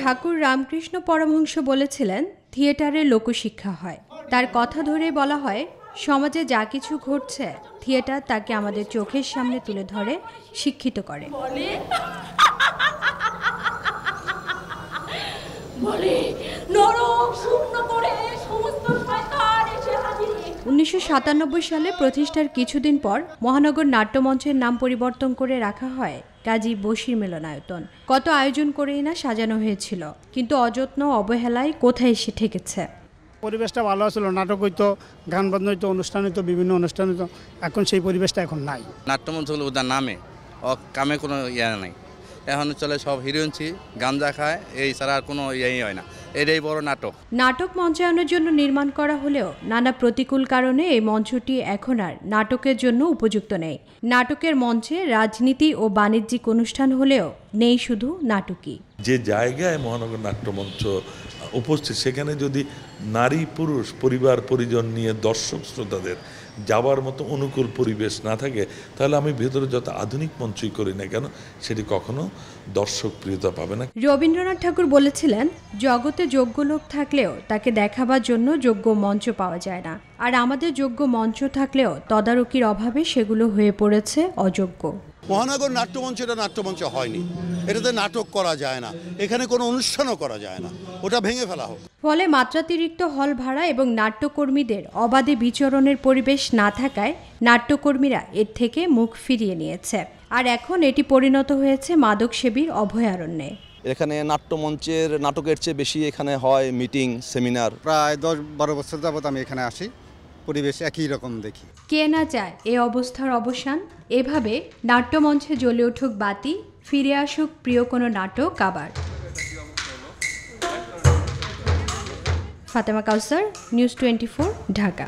ঠাকুর রামকৃষ্ণ পরমহংস বলেছিলেন, থিয়েটারে লোকশিক্ষা হয়। তার কথা ধরে বলা হয়, সমাজে যা কিছু ঘটছে থিয়েটার তাকে আমাদের চোখের সামনে তুলে ধরে, শিক্ষিত করে। 1997 সালে প্রতিষ্ঠার কিছুদিন পর মহানগর নাট্যমঞ্চের নাম পরিবর্তন করে রাখা হয় কাজী বশির মিলনায়তন। কত আয়োজন করেই না সাজানো হয়েছিল, কিন্তু অযত্ন অবহেলায় কোথায় এসে ঠেকেছে। পরিবেশটা ভালো ছিল, নাটক হইতো, গান বাজনা হইতো, অনুষ্ঠান হইতো, বিভিন্ন অনুষ্ঠান হইতো। এখন সেই পরিবেশটা এখন নাই। নাট্যমঞ্চগুলো ওদের নামে কামে কোনো নাই। এখন চলে সব হিরোইনছি, গাঞ্জা খায়, এই ছাড়া আর কোনো হয় না। এটাই বড় নাটক। নাটক মঞ্চায়নের জন্য নির্মাণ করা হলেও নানা প্রতিকূল কারণে এই মঞ্চটি এখন আর নাটকের জন্য উপযুক্ত নেই। নাটকের মঞ্চে রাজনীতি ও বাণিজ্যিক অনুষ্ঠান হলেও নেই শুধু নাটকই। যে জায়গায় মহানগর নাট্যমঞ্চ উপস্থিত, সেখানে যদি নারী পুরুষ পরিবার পরিজন নিয়ে দর্শক শ্রোতাদের যাবার মতো অনুকূল পরিবেশ না থাকে, তাহলে আমি ভেতরে যত আধুনিক মঞ্চই করি না কেন, সেটি কখনো দর্শক প্রিয়তা পাবে না। রবীন্দ্রনাথ ঠাকুর বলেছিলেন, জগতে যোগ্য লোক থাকলেও তাকে দেখাবার জন্য যোগ্য মঞ্চ পাওয়া যায় না। আর আমাদের যোগ্য মঞ্চ থাকলেও তদারকির অভাবে সেগুলো হয়ে পড়েছে অযোগ্য। মহানগর নাট্যমঞ্চ এটা নাট্যমঞ্চ হয়নি, এটাতে নাটক করা যায় না, এখানে কোনো অনুষ্ঠানও করা যায় না, ওটা ভেঙে ফেলা হোক। ফলে মাত্রাতিরিক্ত হল ভাড়া এবং নাট্যকর্মীদের অবাধে বিচরণের পরিবেশ না থাকায় নাট্যকর্মীরা এর থেকে মুখ ফিরিয়ে নিয়েছে। আর এখন এটি পরিণত হয়েছে মাদকসেবীর অভয়ারণ্যে। এখানে নাট্যমঞ্চের নাটকের চেয়ে বেশি এখানে হয় মিটিং, সেমিনার। প্রায় 10-12 বছর যাবত আমি এখানে আসি, পরিবেশ একই রকম দেখি। কে না চায় এ অবস্থার অবসান? এভাবে নাট্যমঞ্চে জ্বলে উঠুক বাতি, ফিরে আসুক প্রিয় কোনো নাটক আবার। ফাতেমা কাউসার, নিউজ 24, ঢাকা।